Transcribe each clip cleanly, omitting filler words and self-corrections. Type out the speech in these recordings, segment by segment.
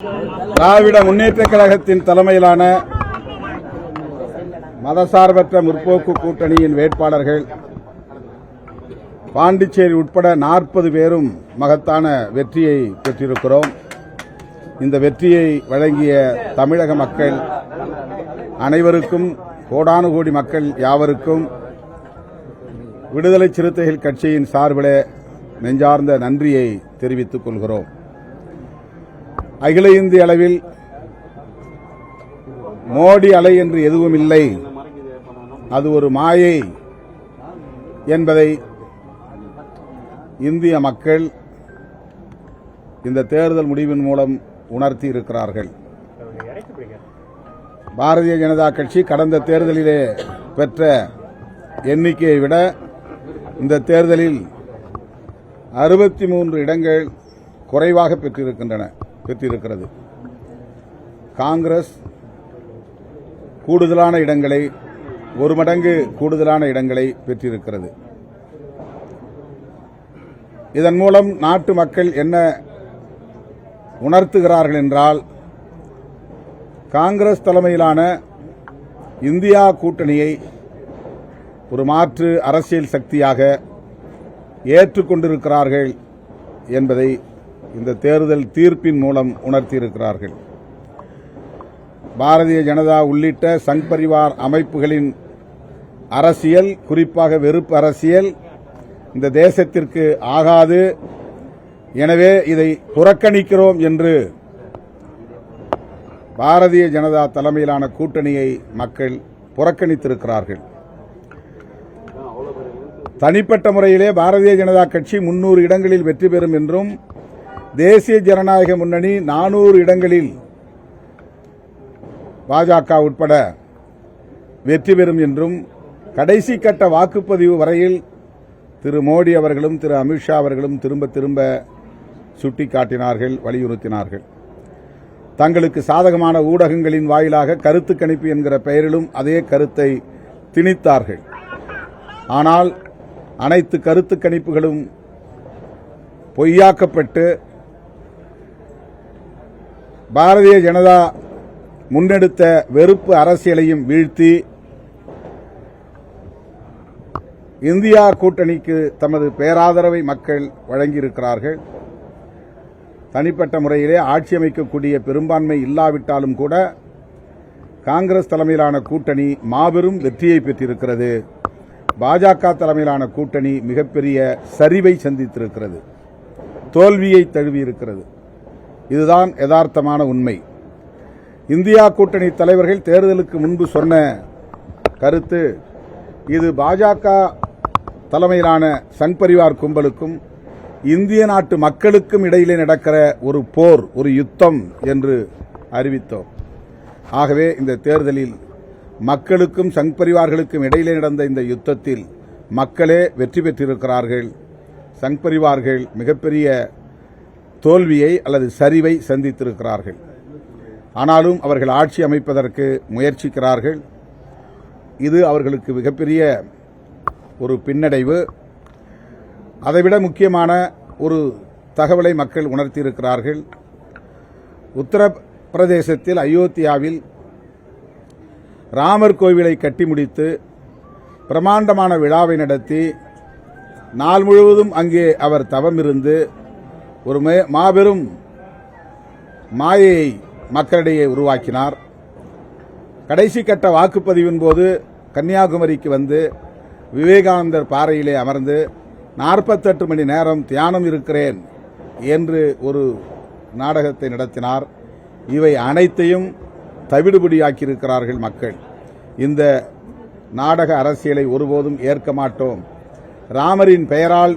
திராவிட முன்னேற்றக் கழகத்தின் தலைமையிலான மதசார்பற்ற முற்போக்கு கூட்டணியின் வேட்பாளர்கள் பாண்டிச்சேரி உட்பட 40 பேரும் மகத்தான வெற்றியை பெற்றிருக்கிறோம். இந்த வெற்றியை வழங்கிய தமிழக மக்கள் அனைவருக்கும், கோடானு கோடி மக்கள் யாவருக்கும் விடுதலை சிறுத்தைகள் கட்சியின் சார்பிலே நெஞ்சார்ந்த நன்றியை தெரிவித்துக் கொள்கிறோம். அகில இந்திய அளவில் மோடி அலை என்று எதுவும் இல்லை, அது ஒரு மாயை என்பதை இந்திய மக்கள் இந்த தேர்தல் முடிவின் மூலம் உணர்த்தி இருக்கிறார்கள். பாரதிய ஜனதா கட்சி கடந்த தேர்தலிலே பெற்ற எண்ணிக்கையை விட இந்த தேர்தலில் 63 இடங்கள் குறைவாக பெற்றிருக்கிறது. காங்கிரஸ் கூடுதலான இடங்களை, 1 மடங்கு கூடுதலான இடங்களை பெற்றிருக்கிறது. இதன் மூலம் நாட்டு மக்கள் என்ன உணர்த்துகிறார்கள் என்றால், காங்கிரஸ் தலைமையிலான இந்தியா கூட்டணியை ஒரு மாற்று அரசியல் சக்தியாக ஏற்றுக்கொண்டிருக்கிறார்கள் என்பதை இந்த தேர்தல் தீர்ப்பின் மூலம் உணர்த்தியிருக்கிறார்கள். பாரதிய ஜனதா உள்ளிட்ட சங் பரிவார் அமைப்புகளின் அரசியல், குறிப்பாக வெறுப்பு அரசியல் இந்த தேசத்திற்கு ஆகாது, எனவே இதை புறக்கணிக்கிறோம் என்று பாரதிய ஜனதா தலைமையிலான கூட்டணியை மக்கள் புறக்கணித்திருக்கிறார்கள். தனிப்பட்ட முறையிலே பாரதிய ஜனதா கட்சி 300 இடங்களில் வெற்றி பெறும் என்றும், தேசிய ஜனநாயக முன்னணி 400 இடங்களில் பாஜக உட்பட வெற்றி பெறும் என்றும், கடைசி கட்ட வாக்குப்பதிவு வரையில் திரு மோடி அவர்களும் திரு அமித்ஷா அவர்களும் திரும்ப திரும்ப சுட்டிக்காட்டினார்கள், வலியுறுத்தினார்கள். தங்களுக்கு சாதகமான ஊடகங்களின் வாயிலாக கருத்து கணிப்பு என்கிற பெயரிலும் அதே கருத்தை திணித்தார்கள். ஆனால் அனைத்து கருத்து கணிப்புகளும் பொய்யாக்கப்பட்டு பாரதிய ஜனதா முன்னெடுத்த வெறுப்பு அரசியலையும் வீழ்த்தி இந்தியா கூட்டணிக்கு தமது பேராதரவை மக்கள் வழங்கியிருக்கிறார்கள். தனிப்பட்ட முறையிலே ஆட்சி அமைக்கக்கூடிய பெரும்பான்மை இல்லாவிட்டாலும் கூட காங்கிரஸ் தலைமையிலான கூட்டணி மாபெரும் வெற்றியை பெற்றிருக்கிறது. பாஜக தலைமையிலான கூட்டணி மிகப்பெரிய சரிவை சந்தித்திருக்கிறது, தோல்வியை தழுவியிருக்கிறது. இதுதான் யதார்த்தமான உண்மை. இந்தியா கூட்டணி தலைவர்கள் தேர்தலுக்கு முன்பு சொன்ன கருத்து, இது பாஜக தலைமையிலான சங் பரிவார் கும்பலுக்கும் இந்திய நாட்டு மக்களுக்கும் இடையிலே நடக்கிற ஒரு போர், ஒரு யுத்தம் என்று அறிவித்தோம். ஆகவே இந்த தேர்தலில் மக்களுக்கும் சங் பரிவார்களுக்கும் இடையிலே நடந்த இந்த யுத்தத்தில் மக்களே வெற்றி பெற்றிருக்கிறார்கள். சங் பரிவார்கள் மிகப்பெரிய தோல்வியை அல்லது சரிவை சந்தித்திருக்கிறார்கள். ஆனாலும் அவர்கள் ஆட்சி அமைப்பதற்கு முயற்சிக்கிறார்கள். இது அவர்களுக்கு மிகப்பெரிய ஒரு பின்னடைவு. அதைவிட முக்கியமான ஒரு தகவலை மக்கள் உணர்த்தியிருக்கிறார்கள். உத்தரப்பிரதேசத்தில் அயோத்தியாவில் ராமர் கோவிலை கட்டி முடித்து பிரமாண்டமான விழாவை நடத்தி நாள் முழுவதும் அங்கே அவர் தவம் இருந்து ஒரு மாபெரும் மாயையை மக்களிடையே உருவாக்கினார். கடைசி கட்ட வாக்குப்பதிவின் போது கன்னியாகுமரிக்கு வந்து விவேகானந்தர் பாறையிலே அமர்ந்து 48 மணி நேரம் தியானம் இருக்கிறேன் என்று ஒரு நாடகத்தை நடத்தினார். இவை அனைத்தையும் தவிடுபடியாக்கியிருக்கிறார்கள் மக்கள். இந்த நாடக அரசியலை ஒருபோதும் ஏற்க மாட்டோம். ராமரின் பெயரால்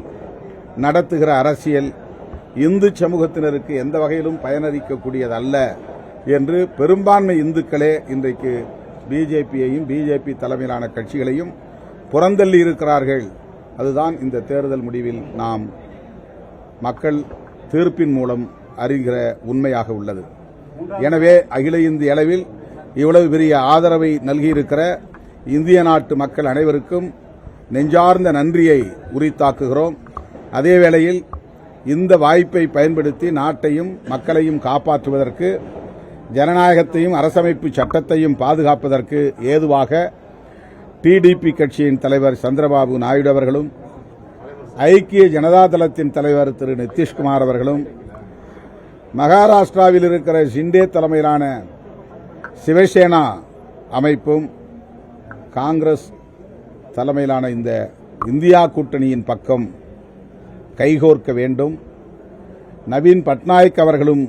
நடத்துகிற அரசியல் இந்து சமூகத்தினருக்கு எந்த வகையிலும் பயனளிக்கக்கூடியதல்ல என்று பெரும்பான்மை இந்துக்களே இன்றைக்கு பிஜேபியையும் பிஜேபி தலைமையிலான கட்சிகளையும் புறந்தள்ளி இருக்கிறார்கள். அதுதான் இந்த தேர்தல் முடிவில் நாம் மக்கள் தீர்ப்பின் மூலம் அறிகிற உண்மையாக உள்ளது. எனவே அகில இந்திய அளவில் இவ்வளவு பெரிய ஆதரவை நல்கியிருக்கிற இந்திய நாட்டு மக்கள் அனைவருக்கும் நெஞ்சார்ந்த நன்றியை உரித்தாக்குகிறோம். அதே வேளையில் இந்த வாய்ப்பை பயன்படுத்தி நாட்டையும் மக்களையும் காப்பாற்றுவதற்கு, ஜனநாயகத்தையும் அரசமைப்பு சட்டத்தையும் பாதுகாப்பதற்கு ஏதுவாக டிடிபி கட்சியின் தலைவர் சந்திரபாபு நாயுடு அவர்களும், ஐக்கிய ஜனதா தளத்தின் தலைவர் திரு நிதிஷ்குமார் அவர்களும், மகாராஷ்டிராவில் இருக்கிற ஷிண்டே தலைமையிலான சிவசேனா அமைப்பும், காங்கிரஸ் தலைமையிலான இந்த இந்தியா கூட்டணியின் பக்கம் கைகோர்க்க வேண்டும். நவீன் பட்நாயக் அவர்களும்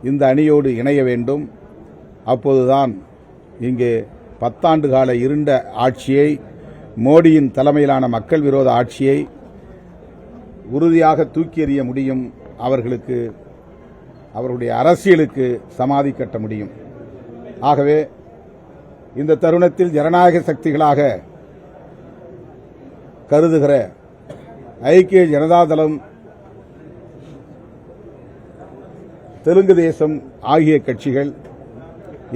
இந்த அணியோடு இணைய வேண்டும். அப்போதுதான் இங்கே 10 ஆண்டு கால இருண்ட ஆட்சியை, மோடியின் தலைமையிலான மக்கள் விரோத ஆட்சியை உறுதியாக தூக்கி எறிய முடியும். அவர்களுக்கு, அவருடைய அரசியலுக்கு சமாதி கட்ட முடியும். ஆகவே இந்த தருணத்தில் ஜனநாயக சக்திகளாக கருதுகிற ஐக்கிய ஜனதா தளம், தெலுங்கு தேசம் ஆகிய கட்சிகள்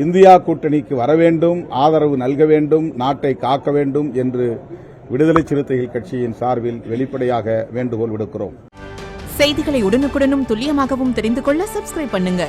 இந்தியா கூட்டணிக்கு வர வேண்டும், ஆதரவு நல்க வேண்டும், நாட்டை காக்க வேண்டும் என்று விடுதலை சிறுத்தைகள் கட்சியின் சார்பில் வெளிப்படையாக வேண்டுகோள் விடுக்கிறோம். செய்திகளை உடனுக்குடனும் துல்லியமாகவும் தெரிந்து கொள்ள சப்ஸ்கிரைப் பண்ணுங்க.